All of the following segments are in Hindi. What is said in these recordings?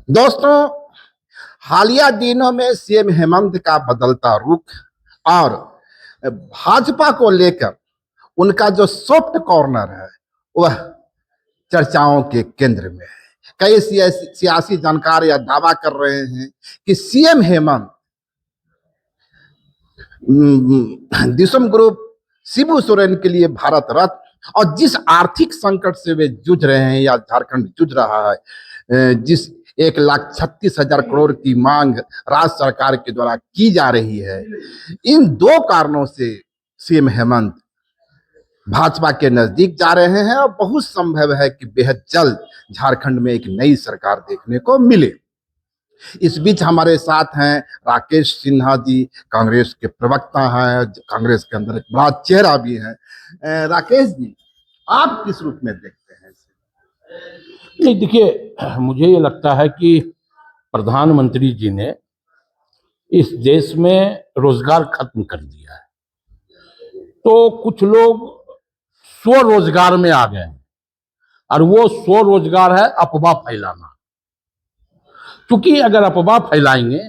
दोस्तों, हालिया दिनों में सीएम हेमंत का बदलता रुख और भाजपा को लेकर उनका जो सॉफ्ट कॉर्नर है वह चर्चाओं के केंद्र में है। कई सियासी जानकार यह दावा कर रहे हैं कि सीएम हेमंत दिसम ग्रुप शिबू सोरेन के लिए भारत रत्न और जिस आर्थिक संकट से वे जूझ रहे हैं या झारखंड जूझ रहा है, जिस 1,36,000 करोड़ की मांग राज्य सरकार के द्वारा की जा रही है, इन दो कारणों से सीएम हेमंत भाजपा के नजदीक जा रहे हैं और बहुत संभव है कि बेहद जल्द झारखंड में एक नई सरकार देखने को मिले। इस बीच हमारे साथ हैं राकेश सिन्हा जी, कांग्रेस के प्रवक्ता हैं, कांग्रेस के अंदर एक बड़ा चेहरा भी है। राकेश जी, आप किस रूप में देखते हैं इसे? नहीं, देखिए, मुझे ये लगता है कि प्रधानमंत्री जी ने इस देश में रोजगार खत्म कर दिया है, तो कुछ लोग स्वरोजगार में आ गए हैं और वो स्वरोजगार है अफवाह फैलाना। क्योंकि अगर अफवाह फैलाएंगे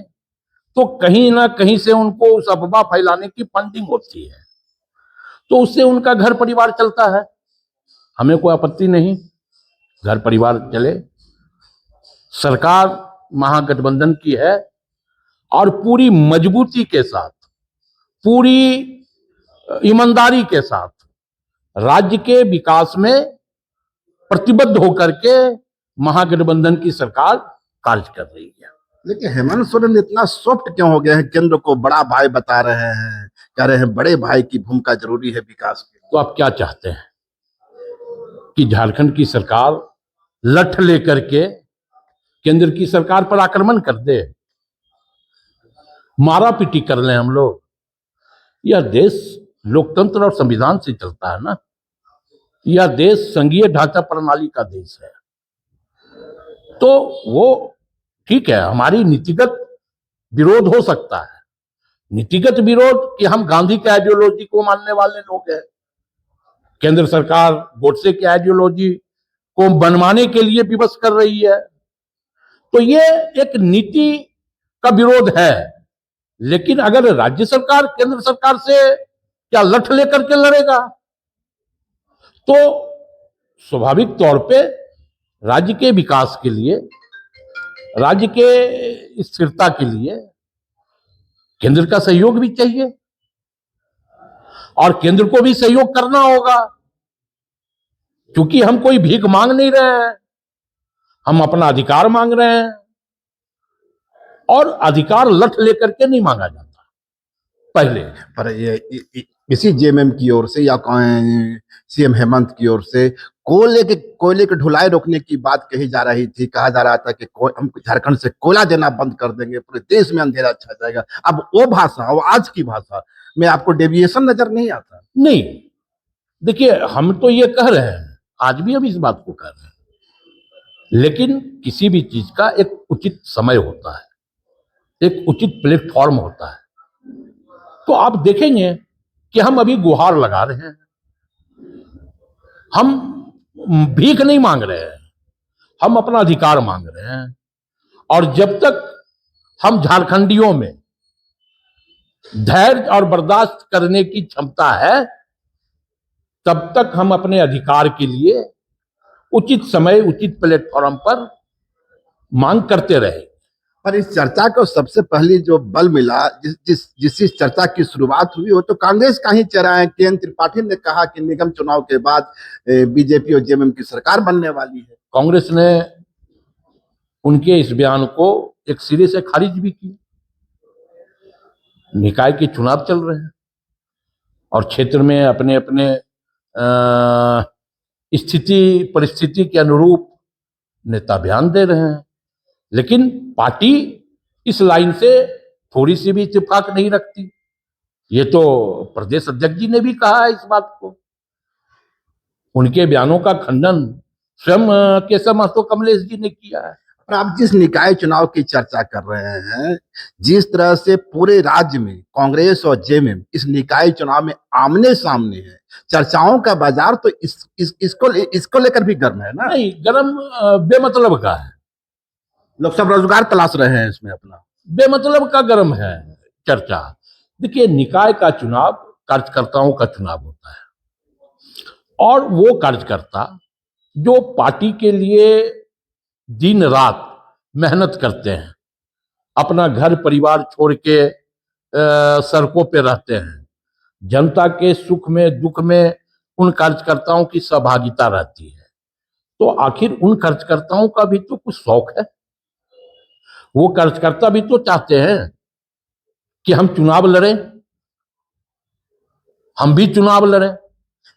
तो कहीं ना कहीं से उनको उस अफवाह फैलाने की फंडिंग होती है, तो उससे उनका घर परिवार चलता है। हमें कोई आपत्ति नहीं, घर परिवार चले। सरकार महागठबंधन की है और पूरी मजबूती के साथ, पूरी ईमानदारी के साथ राज्य के विकास में प्रतिबद्ध होकर के महागठबंधन की सरकार कार्य कर रही है। लेकिन हेमंत सोरेन इतना सॉफ्ट क्यों हो गए हैं? केंद्र को बड़ा भाई बता रहे हैं, कह रहे हैं बड़े भाई की भूमिका जरूरी है विकास के। तो आप क्या चाहते हैं कि झारखंड की सरकार लठ लेकर के केंद्र की सरकार पर आक्रमण कर दे, मारा पीटी कर लें हम लोग? यह देश लोकतंत्र और संविधान से चलता है ना। यह देश संघीय ढांचा प्रणाली का देश है, तो वो ठीक है, हमारी नीतिगत विरोध हो सकता है। नीतिगत विरोध कि हम गांधी के आइडियोलॉजी को मानने वाले लोग हैं, केंद्र सरकार गोडसे की आइडियोलॉजी को बनवाने के लिए विवश कर रही है, तो ये एक नीति का विरोध है। लेकिन अगर राज्य सरकार केंद्र सरकार से क्या लठ लेकर के लड़ेगा, तो स्वाभाविक तौर पे राज्य के विकास के लिए, राज्य के स्थिरता के लिए केंद्र का सहयोग भी चाहिए और केंद्र को भी सहयोग करना होगा। क्योंकि हम कोई भीख मांग नहीं रहे हैं, हम अपना अधिकार मांग रहे हैं और अधिकार लठ लेकर के नहीं मांगा जाता पहले। पर ये इसी जेएमएम की ओर से या सीएम हेमंत की ओर से कोयले के ढुलाई रोकने की बात कही जा रही थी। कहा जा रहा था कि हम झारखंड से कोयला देना बंद कर देंगे, पूरे देश में अंधेरा छा जाएगा। अब वो भाषा, वो आज की भाषा में आपको डेविएशन नजर नहीं आता? नहीं, देखिए, हम तो ये कह रहे हैं, आज भी हम इस बात को कह रहे हैं, लेकिन किसी भी चीज का एक उचित समय होता है, एक उचित प्लेटफॉर्म होता है। तो आप देखेंगे कि हम अभी गुहार लगा रहे हैं, हम भीख नहीं मांग रहे हैं, हम अपना अधिकार मांग रहे हैं। और जब तक हम झारखंडियों में धैर्य और बर्दाश्त करने की क्षमता है, तब तक हम अपने अधिकार के लिए उचित समय, उचित प्लेटफॉर्म पर मांग करते रहे। पर इस चर्चा को सबसे पहले जो बल मिला, जिस चर्चा की शुरुआत हुई, वो तो कांग्रेस का ही चेहरा है। के एन त्रिपाठी ने कहा कि निगम चुनाव के बाद बीजेपी और जेएमएम की सरकार बनने वाली है। कांग्रेस ने उनके इस बयान को एक सिरे से खारिज भी किया। निकाय के चुनाव चल रहे हैं और क्षेत्र में अपने अपने स्थिति परिस्थिति के अनुरूप नेता बयान दे रहे हैं, लेकिन पार्टी इस लाइन से थोड़ी सी भी इत्तेफाक नहीं रखती। ये तो प्रदेश अध्यक्ष जी ने भी कहा है इस बात को। उनके बयानों का खंडन स्वयं केशव महतो कमलेश जी ने किया है। और आप जिस निकाय चुनाव की चर्चा कर रहे हैं, जिस तरह से पूरे राज्य में कांग्रेस और जेएमएम इस निकाय चुनाव में आमने सामने है, चर्चाओं का बाजार तो इसको लेकर भी गर्म है ना? नहीं, गर्म बेमतलब का है। लोग सब रोजगार तलाश रहे हैं इसमें अपना। बेमतलब का गर्म है चर्चा। देखिए, निकाय का चुनाव कार्यकर्ताओं का चुनाव होता है, और वो कार्यकर्ता जो पार्टी के लिए दिन रात मेहनत करते हैं, अपना घर परिवार छोड़ के सड़कों पे रहते हैं, जनता के सुख में दुख में उन कार्यकर्ताओं की सहभागिता रहती है, तो आखिर उन कार्यकर्ताओं का भी तो कुछ शौक है। वो कार्यकर्ता भी तो चाहते हैं कि हम चुनाव लड़ें, हम भी चुनाव लड़ें।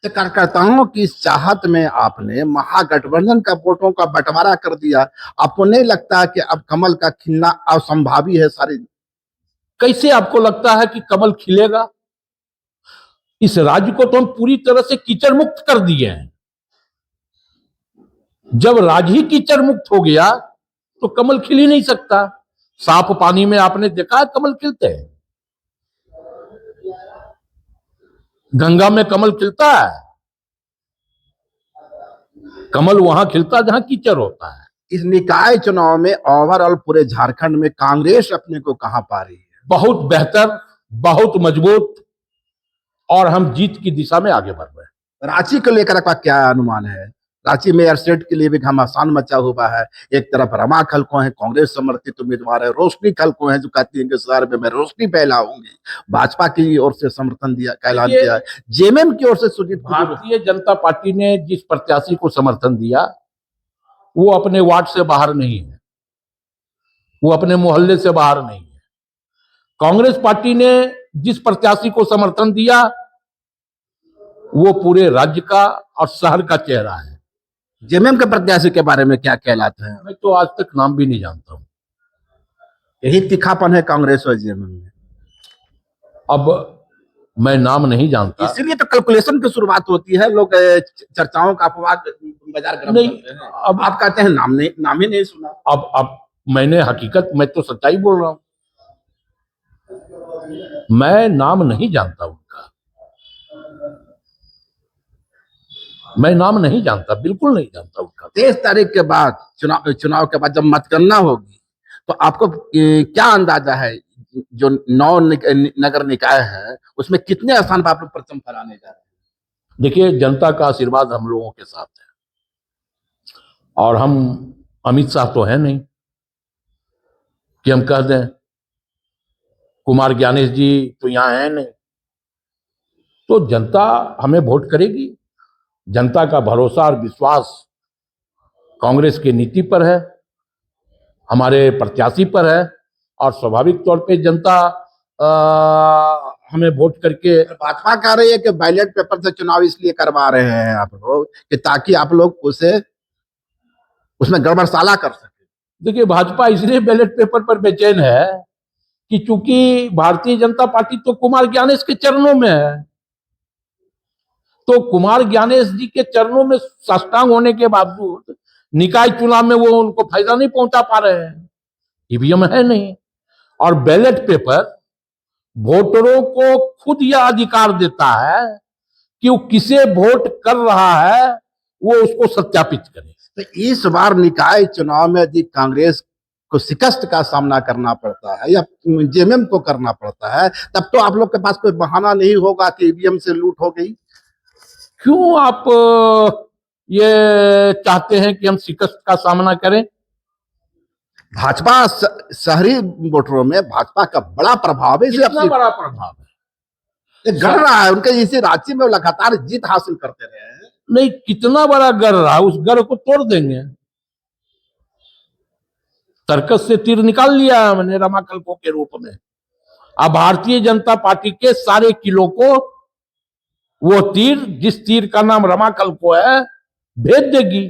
तो कार्यकर्ताओं की इस चाहत में आपने महागठबंधन का वोटों का बंटवारा कर दिया। आपको नहीं लगता कि अब कमल का खिलना असंभावी है? सारी कैसे आपको लगता है कि कमल खिलेगा? इस राज्य को तो हम पूरी तरह से कीचड़ मुक्त कर दिए हैं। जब राज्य ही कीचड़ मुक्त हो गया तो कमल खिल ही नहीं सकता। साफ पानी में आपने देखा है कमल खिलते हैं? गंगा में कमल खिलता है? कमल वहां खिलता जहां कीचड़ होता है। इस निकाय चुनाव में ओवरऑल पूरे झारखंड में कांग्रेस अपने को कहां पा रही है? बहुत बेहतर, बहुत मजबूत, और हम जीत की दिशा में आगे बढ़ रहे हैं। रांची को लेकर आपका क्या अनुमान है? रांची मेयर सीट के लिए भी घमासान मचा हुआ है। एक तरफ रमा खलको है, कांग्रेस समर्थित उम्मीदवार है, रोशनी खलको है जो कहती है कि शहर में मैं रोशनी फैलाऊंगी। भाजपा की ओर से समर्थन दिया का ऐलान किया है। जेएमएम की ओर से सुजीत भारतीय जनता पार्टी ने जिस प्रत्याशी को समर्थन दिया वो अपने वार्ड से बाहर नहीं है, वो अपने मोहल्ले से बाहर नहीं है। कांग्रेस पार्टी ने जिस प्रत्याशी को समर्थन दिया वो पूरे राज्य का और शहर का चेहरा है। जेएमएम के प्रत्याशी के बारे में क्या कहलाते हैं? मैं तो आज तक नाम भी नहीं जानता हूं। यही तीखापन है कांग्रेस और जेएमएम में। अब मैं नाम नहीं जानता, इसीलिए तो कैलकुलेशन की शुरुआत होती है। लोग चर्चाओं का अपवाद बाजार गर्म नहीं, करते हैं। अब आप कहते हैं नाम ही नहीं सुना। अब मैंने हकीकत, मैं तो सच्चाई बोल रहा हूं। मैं नाम नहीं जानता उनका, मैं नाम नहीं जानता, बिल्कुल नहीं जानता उनका। 23 तारीख के बाद चुनाव के बाद जब मतगणना होगी तो आपको क्या अंदाजा है जो 9 नगर निकाय है उसमें कितने स्थान पर आप लोग परचम फहराने जा रहे हैं? देखिए, जनता का आशीर्वाद हम लोगों के साथ है, और हम अमित शाह तो है नहीं कि हम कह दें कुमार ज्ञानेश जी तो यहां है नहीं। तो जनता हमें वोट करेगी। जनता का भरोसा और विश्वास कांग्रेस की नीति पर है, हमारे प्रत्याशी पर है, और स्वाभाविक तौर पे जनता हमें वोट करके। भाजपा कह रही है कि बैलेट पेपर से चुनाव इसलिए करवा रहे हैं आप लोग कि ताकि आप लोग उसमें गड़बड़साला कर सके। देखिए, भाजपा इसलिए बैलेट पेपर पर बेचैन है कि चूंकि भारतीय जनता पार्टी तो कुमार ज्ञानेश के चरणों में है, तो कुमार ज्ञानेश जी के चरणों में साष्टांग होने के बावजूद निकाय चुनाव में वो उनको फायदा नहीं पहुंचा पा रहे हैं। ईवीएम है नहीं, और बैलेट पेपर वोटरों को खुद यह अधिकार देता है कि वो किसे वोट कर रहा है वो उसको सत्यापित करे। तो इस बार निकाय चुनाव में यदि कांग्रेस को शिकस्त का सामना करना पड़ता है या जेएमएम को करना पड़ता है तब तो आप लोग के पास कोई बहाना नहीं होगा कि ईवीएम से लूट हो गई। क्यों आप ये चाहते हैं कि हम शिकस्त का सामना करें? भाजपा शहरी वोटरों में भाजपा का बड़ा प्रभाव है। कितना बड़ा प्रभाव है? ये गढ़ रहा है उनके। इसी रांची में लगातार जीत हासिल करते रहे हैं। नहीं, कितना बड़ा गढ़ रहा, उस गढ़ को तोड़ देंगे। तर्कस से तीर निकाल लिया है मैंने रमा कल्को के रूप में। अब भारतीय जनता पार्टी के सारे किलो को वो तीर, जिस तीर का नाम रमा कल्को है, भेज देगी।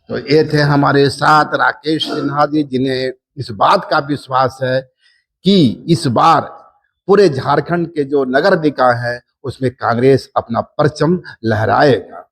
तो ये थे हमारे साथ राकेश सिन्हा जी, जिन्हें इस बात का विश्वास है कि इस बार पूरे झारखंड के जो नगर निकाय है उसमें कांग्रेस अपना परचम लहराएगा।